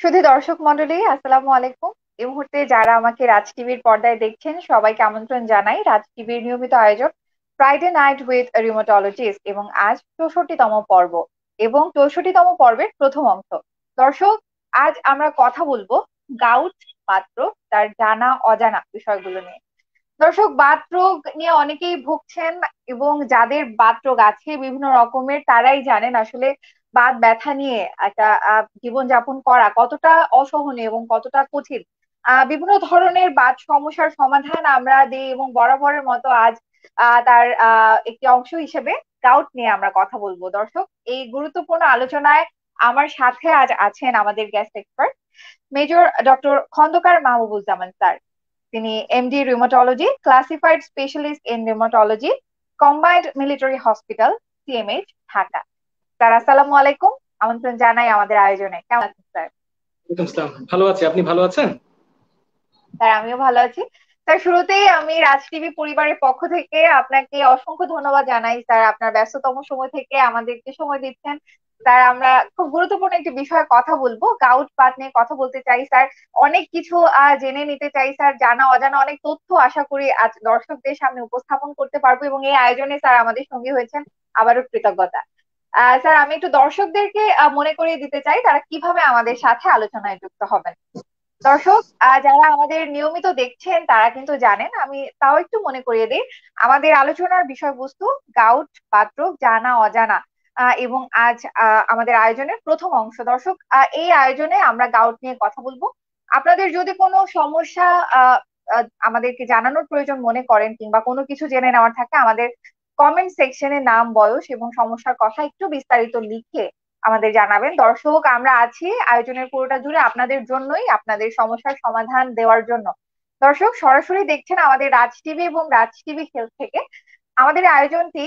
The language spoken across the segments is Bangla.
শুধু দর্শক মন্ডলী, আসসালামু আলাইকুম। এই মুহূর্তে যারা আমাকে রাজ টিভির পর্দায় দেখছেন সবাইকে আমন্ত্রণ জানাই রাজ টিভির নিয়মিত আয়োজন ফ্রাইডে নাইট উইথ রিউমাটোলজিস্ট এবং আজ 64তম পর্ব এবং 64তম পর্বের প্রথম অংশ। দর্শক, আজ আমরা কথা বলবো গাউট মাত্র তার জানা অজানা বিষয়গুলো নিয়ে। দর্শক, বাতরোগ নিয়ে অনেকেই ভুগছেন এবং যাদের বাতরোগ আছে বিভিন্ন রকমের তারাই জানেন আসলে বাত ব্যথা নিয়ে একটা জীবনযাপন করা কতটা অসহনীয় এবং কতটা কঠিন। বিভিন্ন ধরনের বাত সমস্যার সমাধান আমরা দিই এবং বরাবরের মতো আজ তার একটি অংশ হিসেবে গাউট নিয়ে আমরা কথা বলবো। দর্শক, এই গুরুত্বপূর্ণ আলোচনায় আমার সাথে আজ আছেন আমাদের guest expert major doctor Khandakar Mahbubuzzaman sir. তিনি MD rheumatology, classified specialist in rheumatology, combined military hospital, CMH, Dhaka. Sir, আসসালামু আলাইকুম। আমন্ত্রণ জানাই আমাদের আয়োজনে। কেমন আছেন স্যার? ওয়ালাইকুম আসসালাম। ভালো আছি, আপনি ভালো আছেন? স্যার, আমিও ভালো আছি। স্যার, শুরুতেই আমি রাজ টিভি পরিবারের পক্ষ থেকে আপনাকে অসংখ্য ধন্যবাদ জানাই স্যার, আপনার ব্যস্ততম সময় থেকে আমাদেরকে সময় দিচ্ছেন। স্যার, আমরা খুব গুরুত্বপূর্ণ একটি বিষয়ে কথা বলবো, গাউট পাত নিয়ে কথা বলতে চাই স্যার। অনেক কিছু জেনে নিতে চাই স্যার, জানা অজানা অনেক তথ্য আশা করি আজ দর্শকদের সামনে উপস্থাপন করতে পারবো এবং এই আয়োজনে স্যার আমাদের সঙ্গী হয়েছেন, আবারও কৃতজ্ঞতা। স্যার, আমি একটু দর্শকদেরকে মনে করিয়ে দিতে চাই তারা কিভাবে আমাদের সাথে আলোচনায় যুক্ত হবেন। দর্শক, যারা আমাদের নিয়মিত দেখছেন তারা কিন্তু জানেন, আমি তাও একটু মনে করিয়ে দিই। আমাদের আলোচনার বিষয়বস্তু গাউট, বাতরোগ, জানা অজানা। এবং আজ আমাদের আয়োজনের প্রথম অংশ। দর্শক, এই আয়োজনে আমরা গাউট নিয়ে কথা বলবো। আপনাদের যদি কোনো সমস্যা আমাদেরকে জানানোর প্রয়োজন মনে করেন কিংবা কোনো কিছু জেনে নেওয়ার থাকে, আমাদের কমেন্ট সেকশনে নাম, বয়স এবং সমস্যার কথা একটু বিস্তারিত লিখে আমাদের জানাবেন। দর্শক, আমরা আছি আয়োজনের পুরোটা জুড়ে আপনাদের জন্যই, আপনাদের সমস্যার সমাধান দেওয়ার জন্য। দর্শক, সরাসরি দেখছেন আমাদের রাজ টিভি এবং রাজ টিভি হেলথ থেকে। আমাদের আয়োজনটি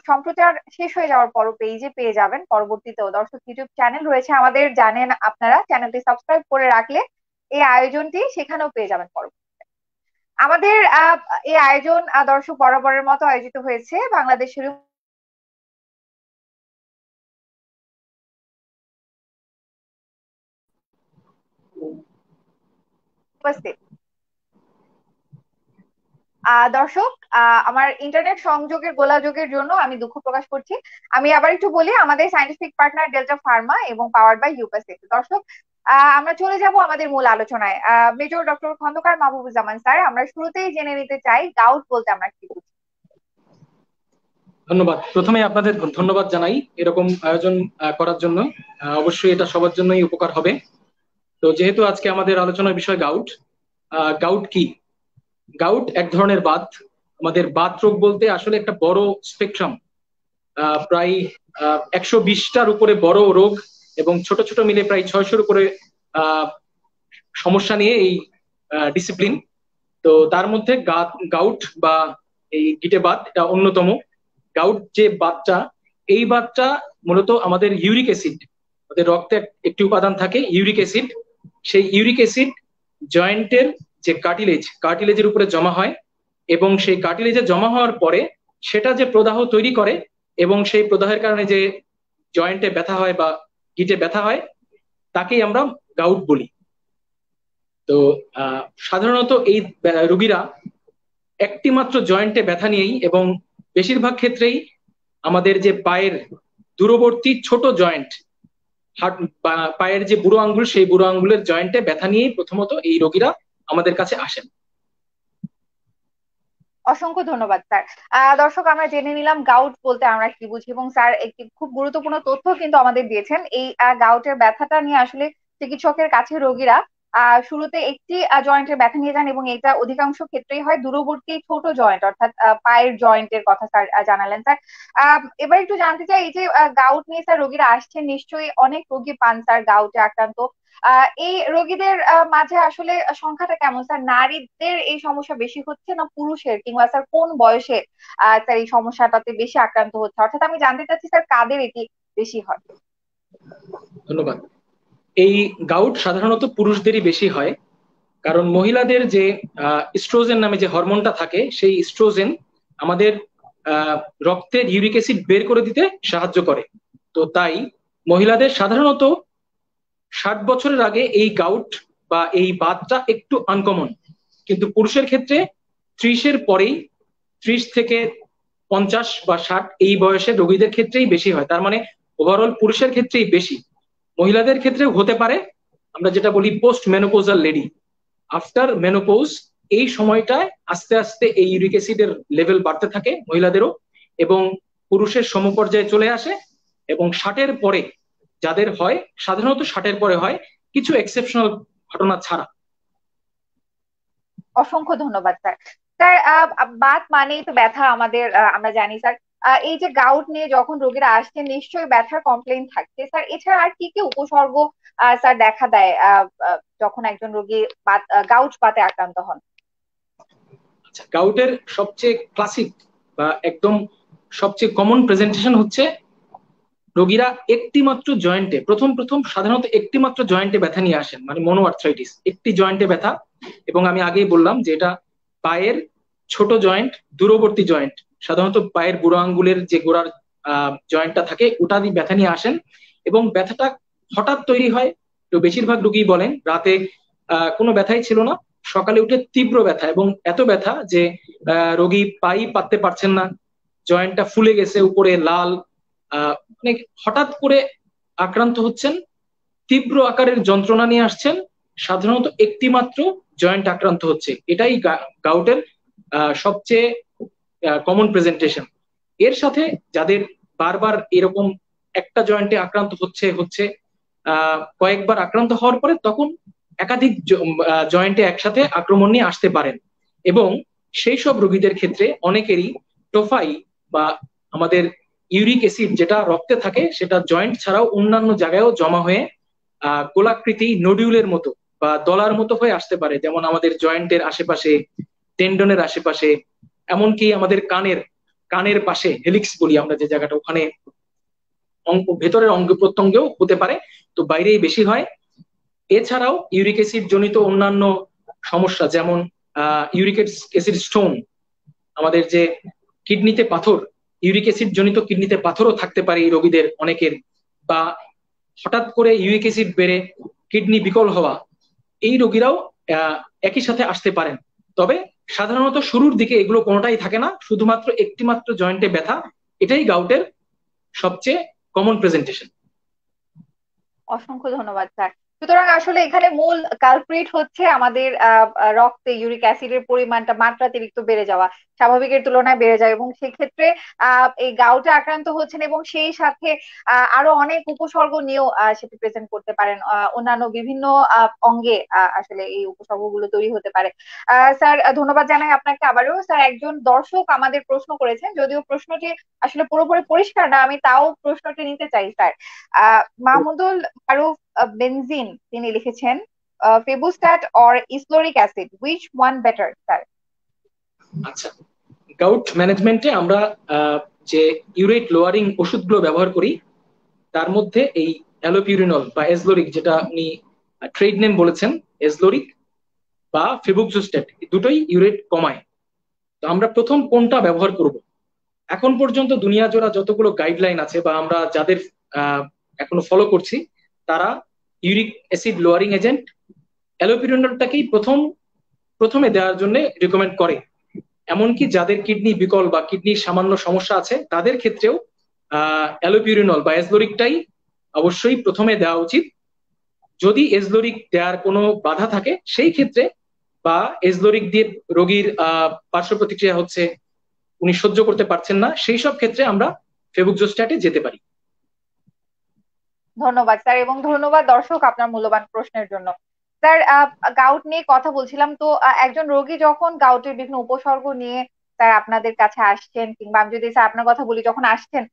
সম্প্রচার শেষ হয়ে যাওয়ার পর পেজে পেয়ে যাবেন পরবর্তীতেও। দর্শক, ইউটিউব চ্যানেল রয়েছে আমাদের, জানেন আপনারা, চ্যানেলটি সাবস্ক্রাইব করে রাখলে এই আয়োজনটি সেখানেও পেয়ে যাবেন পরবর্তীতে। আমাদের এই আয়োজন দর্শক বরাবরের মতো আয়োজিত হয়েছে বাংলাদেশের উপস্থিত। দর্শক, আমার ইন্টারনেট সংযোগের গোলাযোগের জন্য আমি দুঃখ প্রকাশ করছি। আমি আবার একটু বলি, আমাদের সায়েন্টিফিক পার্টনার ডেল্টা ফার্মা এবং পাওয়ার্ড বাই ইউপাসিক। দর্শক, আমরা চলে যাব আমাদের মূল আলোচনায়। Major doctor Khandakar Mahbubuzzaman sir, আমরা শুরুতেই জেনে নিতে চাই গাউট বলতে আমরা কি বুঝি। ধন্যবাদ। প্রথমে আপনাদের ধন্যবাদ জানাই এরকম আয়োজন করার জন্য। অবশ্যই এটা সবার জন্যই উপকার হবে। তো যেহেতু আজকে আমাদের আলোচনার বিষয় গাউট, গাউট কি? গাউট এক ধরনের বাত। আমাদের বাত রোগ বলতে আসলে একটা বড় স্পেকট্রাম, প্রায় 120টার উপরে বড় রোগ এবং ছোট ছোট মিলে প্রায় 600-র উপরে আহ সমস্যা নিয়ে এই ডিসিপ্লিন। তো তার মধ্যে গাউট বা এই গিটে বাত এটা অন্যতম। গাউট যে বাতটা, এই বাতটা মূলত আমাদের ইউরিক অ্যাসিড, আমাদের রক্তে একটি উপাদান থাকে ইউরিক অ্যাসিড। সেই ইউরিক অ্যাসিড জয়েন্টের যে কার্টিলেজের উপরে জমা হয় এবং সেই কার্টিলেজে জমা হওয়ার পরে সেটা যে প্রদাহ তৈরি করে এবং সেই প্রদাহের কারণে যে জয়েন্টে ব্যথা হয় বা গিটে ব্যথা হয়, তাকেই আমরা গাউট বলি। তো সাধারণত এই রোগীরা একটি মাত্র জয়েন্টে ব্যথা নিয়েই এবং বেশিরভাগ ক্ষেত্রেই আমাদের যে পায়ের দূরবর্তী ছোট জয়েন্ট, হাত পায়ের যে বুড়ো আঙ্গুল, সেই বুড়ো আঙ্গুলের জয়েন্টে ব্যথা নিয়েই প্রথমত এই রোগীরা আমাদের কাছে আসেন। অসংখ্য ধন্যবাদ স্যার। দর্শক, আমরা জেনে নিলাম গাউট বলতে আমরা কি বুঝি এবং স্যার একটি খুব গুরুত্বপূর্ণ তথ্য কিন্তু আমাদের দিয়েছেন। এই গাউটের ব্যথাটা নিয়ে আসলে চিকিৎসকের কাছে রোগীরা শুরুতে একটি জয়েন্টের ব্যথা নিয়ে যান এবং এটা অধিকাংশ ক্ষেত্রেই হয় দূরবর্তী ছোট জয়েন্ট, অর্থাৎ পায়ের জয়েন্টের কথা স্যার জানালেন স্যার। এবার একটু জানতে চাই, এই যে গাউট নিয়ে স্যার রোগীরা আসছেন, নিশ্চয়ই অনেক রোগী পান স্যার গাউটে আক্রান্ত। এই রোগীদের মাঝে আসলে সংখ্যাটা কেমন স্যার? নারীদের এই সমস্যা বেশি হচ্ছে না পুরুষের, কিংবা স্যার কোন বয়সে স্যার এই সমস্যাটাতে বেশি আক্রান্ত হচ্ছে? অর্থাৎ আমি জানতে চাচ্ছি স্যার কাদের এটি বেশি হয়। ধন্যবাদ। এই গাউট সাধারণত পুরুষদেরই বেশি হয়, কারণ মহিলাদের যে ইস্ট্রোজেন নামে যে হরমোনটা থাকে, সেই ইস্ট্রোজেন আমাদের রক্তের ইউরিক অ্যাসিড বের করে দিতে সাহায্য করে। তো তাই মহিলাদের সাধারণত 60 বছরের আগে এই গাউট বা এই বাতটা একটু আনকমন, কিন্তু পুরুষের ক্ষেত্রে 30-এর পরেই, 30 থেকে 50 বা 60 এই বয়সের রোগীদের ক্ষেত্রেই বেশি হয়। তার মানে ওভারঅল পুরুষের ক্ষেত্রেই বেশি, মহিলাদের ক্ষেত্রেও হতে পারে। আমরা যেটা বলি post menopausal lady, after menopause, এই সময়টায় আস্তে আস্তে এই ইউরিক অ্যাসিডের লেভেল বাড়তে থাকে মহিলাদেরও, এবং পুরুষের সমপর্যায়ে চলে আসে। এবং 60-এর পরে যাদের হয়, সাধারণত 60-এর পরে হয়, কিছু এক্সেপশনাল ঘটনা ছাড়া। অসংখ্য ধন্যবাদ স্যার। স্যার, বাত মানেই তো ব্যথা আমাদের, আমরা জানি স্যার। এই যে গাউট নিয়ে যখন রোগীরা আসছে নিশ্চয়ই ব্যথার কমপ্লেইন থাকছে স্যার, এছাড়া আর কি কি উপসর্গ স্যার দেখা দেয় যখন একজন রোগী গাউট বাতে আক্রান্ত হন? আচ্ছা, গাউটের সবচেয়ে ক্লাসিক বা একদম সবচেয়ে কমন প্রেজেন্টেশন হচ্ছে রোগীরা একটি মাত্র জয়েন্টে, প্রথম প্রথম সাধারণত একটি মাত্র জয়েন্টে ব্যথা নিয়ে আসেন, মানে মনো আর্থ্রাইটিস, একটি জয়েন্টে ব্যথা। এবং আমি আগেই বললাম যে এটা পায়ের ছোট জয়েন্ট, দূরবর্তী জয়েন্ট, সাধারণত পায়ের বুড়ো আঙ্গুলের যে গোড়ার জয়েন্টটা থাকে ওটা দিয়ে ব্যথা নিয়ে আসেন। এবং ব্যথাটা হঠাৎ তৈরি হয়। তো বেশিরভাগ রোগী বলেন রাতে কোনো ব্যথাই ছিল না, সকালে উঠে তীব্র ব্যথা, এবং এত ব্যথা যে রোগী পাই পাততে পারছেন না, জয়েন্টটা ফুলে গেছে, উপরে লাল, মানে হঠাৎ করে আক্রান্ত হচ্ছেন, তীব্র আকারের যন্ত্রণা নিয়ে আসছেন, সাধারণত একটি মাত্র জয়েন্ট আক্রান্ত হচ্ছে। এটাই গাউটের সবচেয়ে কমন প্রেজেন্টেশন। এর সাথে যাদের বারবার এরকম একটা জয়েন্টে আক্রান্ত হচ্ছে হচ্ছে কয়েকবার আক্রান্ত হওয়ার পরে তখন একাধিক জয়েন্টে একসাথে আক্রমণ নিয়ে আসতে পারেন। এবং সেই সব রোগীদের ক্ষেত্রে অনেকেরই টোফাই বা আমাদের ইউরিক অ্যাসিড যেটা রক্তে থাকে সেটা জয়েন্ট ছাড়াও অন্যান্য জায়গায়ও জমা হয়ে গোলাকৃতি নডিউলের মতো বা দলার মতো হয়ে আসতে পারে, যেমন আমাদের জয়েন্টের আশেপাশে, টেন্ডনের আশেপাশে, এমনকি আমাদের কানের কানের পাশে হেলিক্স বলি আমরা যে জায়গাটা, ওখানে ভেতরের অঙ্গ প্রত্যঙ্গেও হতে পারে, তো বাইরেই বেশি হয়। এছাড়াও ইউরিক অ্যাসিড জনিত অন্যান্য সমস্যা, যেমন ইউরিক অ্যাসিড স্টোন, আমাদের যে কিডনিতে পাথর, ইউরিক অ্যাসিড জনিত কিডনিতে পাথরও থাকতে পারে এই রোগীদের অনেকের, বা হঠাৎ করে ইউরিক অ্যাসিড বেড়ে কিডনি বিকল হওয়া, এই রোগীরাও একই সাথে আসতে পারেন। তবে সাধারণত শুরুর দিকে এগুলো কোনোটাই থাকে না, শুধুমাত্র একটি মাত্র জয়েন্টে ব্যথা, এটাই গাউটের সবচেয়ে কমন প্রেজেন্টেশন। অসংখ্য ধন্যবাদ স্যার। সুতরাং আসলে এখানে মূল কালপ্রিট হচ্ছে আমাদের রক্তে ইউরিক অ্যাসিডের পরিমাণটা মাত্রাতিরিক্ত বেড়ে যাওয়া, স্বাভাবিকের তুলনায় বেড়ে যায়, এবং সেক্ষেত্রে এই গাউটে আক্রান্ত হচ্ছেন, এবং সেই সাথে আরো অনেক উপসর্গ নিয়েও সেটি প্রেজেন্ট করতে পারেন। অন্যান্য বিভিন্ন অঙ্গে আসলে এই উপসর্গগুলো তৈরি হতে পারে। স্যার, ধন্যবাদ জানাই আপনাকে আবারও। স্যার, একজন দর্শক আমাদের প্রশ্ন করেছেন, যদিও প্রশ্নটি আসলে পুরোপুরি পরিষ্কার না, আমি তাও প্রশ্নটি নিতে চাই স্যার। মাহমুদুল মারুফ বেনজিন তিনি লিখেছেন, ফেবুস্ট্যাট অর ইসলোরিক acid, which one better sir? আচ্ছা, গাউট ম্যানেজমেন্টে আমরা যে ইউরেট লোয়ারিং ওষুধগুলো ব্যবহার করি তার মধ্যে এই অ্যালোপিউরিনল বা এজলোরিক, যেটা আপনি ট্রেড নেম বলেছেন, এজলোরিক বা ফেবুক্সোস্ট্যাট, দুটোই ইউরেট কমায়। তো আমরা প্রথম কোনটা ব্যবহার করব? এখন পর্যন্ত দুনিয়া জোড়া যতগুলো গাইডলাইন আছে বা আমরা যাদের আহ, এখনো ফলো করছি, তারা ইউরিক অ্যাসিড লোয়ারিং এজেন্ট অ্যালোপিউরিনলটাকেই প্রথমে দেওয়ার জন্য রিকমেন্ড করে। এমনকি যাদের কিডনি বিকল বা কিডনির সামান্য সমস্যা আছে তাদের ক্ষেত্রেও অ্যালোপিউরিনল বা এজলোরিকটাই অবশ্যই প্রথমে দেওয়া উচিত। যদি এজলোরিক দেওয়ার কোনো বাধা থাকে সেই ক্ষেত্রে, বা এজলোরিক দিয়ে রোগীর পার্শ্ব প্রতিক্রিয়া হচ্ছে, উনি সহ্য করতে পারছেন না, সেই সব ক্ষেত্রে আমরা ফেবুক্সোস্ট্যাটে যেতে পারি। ধন্যবাদ স্যার, এবং ধন্যবাদ দর্শক আপনার মূল্যবান প্রশ্নের জন্য। স্যার, গাউট নিয়ে কথা বলছিলাম তো, একজন রোগী যখন গাউটের বিভিন্ন উপসর্গ নিয়ে স্যার আপনাদের কাছে আসছেন, কিংবা আমি যদি স্যার আপনার কথা বলি যখন আসছেন,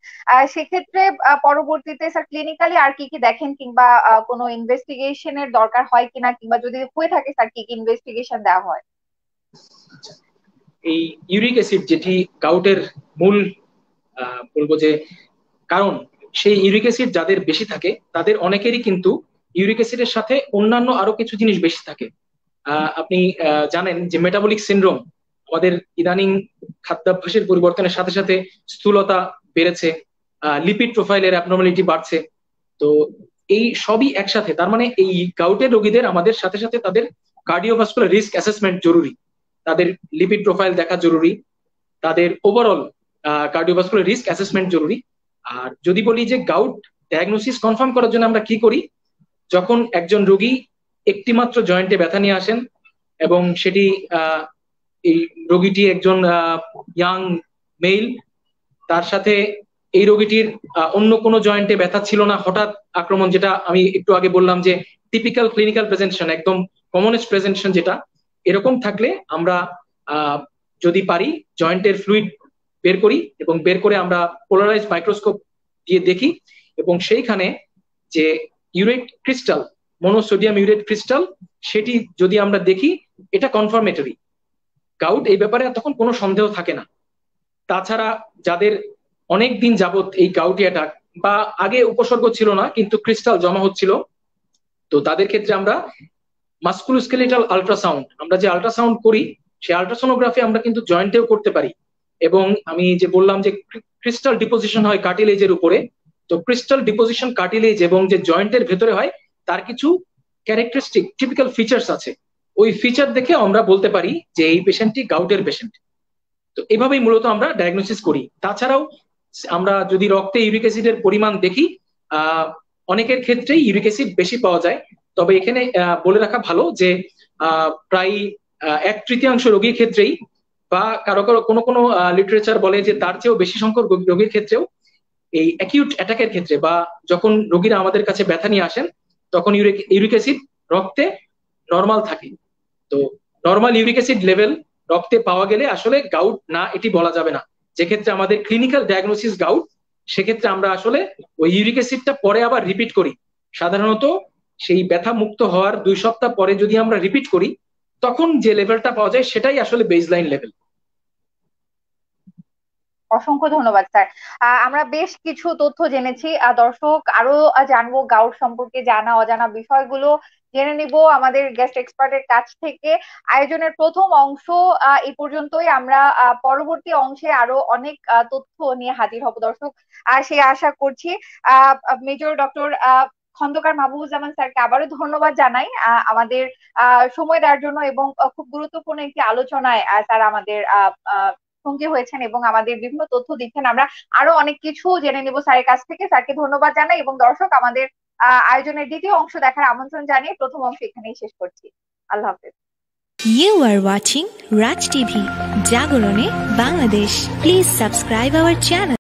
সেক্ষেত্রে পরবর্তীতে স্যার ক্লিনিক্যালি আর কি কি দেখেন, কিংবা কোনো ইনভেস্টিগেশনের দরকার হয় কিনা, কিংবা যদি হয়ে থাকে স্যার কি কি ইনভেস্টিগেশন দেওয়া হয়? এই ইউরিক অ্যাসিড যেটি গাউটের মূল বলবো যে কারণ, সেই ইউরিক অ্যাসিড যাদের বেশি থাকে তাদের অনেকেরই কিন্তু ইউরিক অ্যাসিডের সাথে অন্যান্য আরো কিছু জিনিস বেশি থাকে। আপনি জানেন যে মেটাবলিক সিনড্রোম, আমাদের ইদানিং খাদ্যাভ্যাসের পরিবর্তনের সাথে সাথে স্থূলতা বেড়েছে, লিপিড প্রোফাইলের অ্যাবনর্মালিটি বাড়ছে। তো এই সবই একসাথে, তার মানে এই গাউটের রোগীদের আমাদের সাথে সাথে তাদের কার্ডিওভাস্কুলার রিস্ক অ্যাসেসমেন্ট জরুরি, তাদের লিপিড প্রোফাইল দেখা জরুরি, তাদের ওভারঅল কার্ডিওভাস্কুলার রিস্ক অ্যাসেসমেন্ট জরুরি। আর যদি বলি যে গাউট ডায়াগনোসিস কনফার্ম করার জন্য আমরা কি করি, যখন একজন রোগী একটি মাত্র জয়েন্টে ব্যথা নিয়ে আসেন এবং সেটি এই রোগীটি একজন ইয়াং মেল, তার সাথে এই রোগীটির অন্য কোনো জয়েন্টে ব্যথা ছিল না, হঠাৎ আক্রমণ, যেটা আমি একটু আগে বললাম যে টিপিক্যাল ক্লিনিক্যাল প্রেজেন্টেশন, একদম কমনেস্ট প্রেজেন্টেশন যেটা, এরকম থাকলে আমরা যদি পারি জয়েন্টের ফ্লুইড বের করি এবং বের করে আমরা পোলারাইজ মাইক্রোস্কোপ দিয়ে দেখি, এবং সেইখানে যে urate crystal, monosodium urate crystal, সেটি যদি আমরা দেখি, এটা কনফার্মেটরি গাউট, এই ব্যাপারে তখন কোনো সন্দেহ থাকে না। তাছাড়া যাদের অনেক দিন যাবত এই গাউটি অ্যাটাক বা আগে উপসর্গ ছিল না কিন্তু ক্রিস্টাল জমা হচ্ছিল, তো তাদের ক্ষেত্রে আমরা মাস্কুলোস্কেলেটাল আল্ট্রাসাউন্ড, আমরা যে আল্ট্রাসাউন্ড করি সেই আল্ট্রাসোনোগ্রাফি আমরা কিন্তু জয়েন্টেও করতে পারি। এবং আমি যে বললাম যে ক্রিস্টাল ডিপোজিশন হয় কার্টিলেজের উপরে, তো ক্রিস্টাল ডিপোজিশন কার্টিলেজ এবং যে জয়েন্টের ভেতরে হয় তার কিছু ক্যারেক্টারিস্টিক টিপিক্যাল ফিচার্স আছে, ওই ফিচার দেখে আমরা বলতে পারি যে এই পেশেন্টটি গাউটের পেশেন্ট। তো এভাবেই মূলত আমরা ডায়াগনোসিস করি। তাছাড়াও আমরা যদি রক্তে ইউরিক অ্যাসিডের পরিমাণ দেখি, অনেকের ক্ষেত্রেই ইউরিক অ্যাসিড বেশি পাওয়া যায়, তবে এখানে বলে রাখা ভালো যে প্রায় 1/3 রোগীর ক্ষেত্রেই বা কারো কারো কোনো কোনো লিটারেচার বলে যে তার চেয়েও বেশি সংখ্যক রোগীর ক্ষেত্রেও এই অ্যাকিউট অ্যাটাকের ক্ষেত্রে বা যখন রোগীরা আমাদের কাছে ব্যথা নিয়ে আসেন তখন ইউরিক অ্যাসিড রক্তে নর্মাল থাকে। তো নর্মাল ইউরিক অ্যাসিড লেভেল রক্তে পাওয়া গেলে আসলে গাউট না এটি বলা যাবে না। যে ক্ষেত্রে আমাদের ক্লিনিক্যাল ডায়াগনোসিস গাউট, সেক্ষেত্রে আমরা আসলে ওই ইউরিক অ্যাসিডটা পরে আবার রিপিট করি। সাধারণত সেই ব্যথা মুক্ত হওয়ার 2 সপ্তাহ পরে যদি আমরা রিপিট করি, তখন যে লেভেলটা পাওয়া যায় সেটাই আসলে বেসলাইন লেভেল। অসংখ্য ধন্যবাদ স্যার। আমরা বেশ কিছু তথ্য জেনেছি। দর্শক আরো জানবো গাউট সম্পর্কে, জানা অজানা বিষয়গুলো জেনে নিব আমাদের গেস্ট এক্সপার্টের কাছ থেকে। আয়োজনের প্রথম অংশ এই পর্যন্তই। আমরা পরবর্তী অংশে আরো অনেক তথ্য নিয়ে হাজির হব দর্শক, সে আশা করছি। মেজর ডক্টর খন্দকার মাহবুবুজ্জামান স্যারকে আবারও ধন্যবাদ জানাই আমাদের সময় দেওয়ার জন্য, এবং খুব গুরুত্বপূর্ণ একটি আলোচনায় স্যার আমাদের সঙ্গী হয়েছেন এবং আমাদের বিভিন্ন তথ্য দিচ্ছেন। আমরা আরো অনেক কিছু জেনে নিব স্যারের কাছ থেকে। স্যারকে ধন্যবাদ জানাই এবং দর্শক আমাদের আয়োজনের দ্বিতীয় অংশ দেখার আমন্ত্রণ জানিয়ে প্রথম অংশ এখানেই শেষ করছি। আল্লাহ হাফেজ। You are watching Raj TV, Jagorone, Bangladesh. Please subscribe our channel.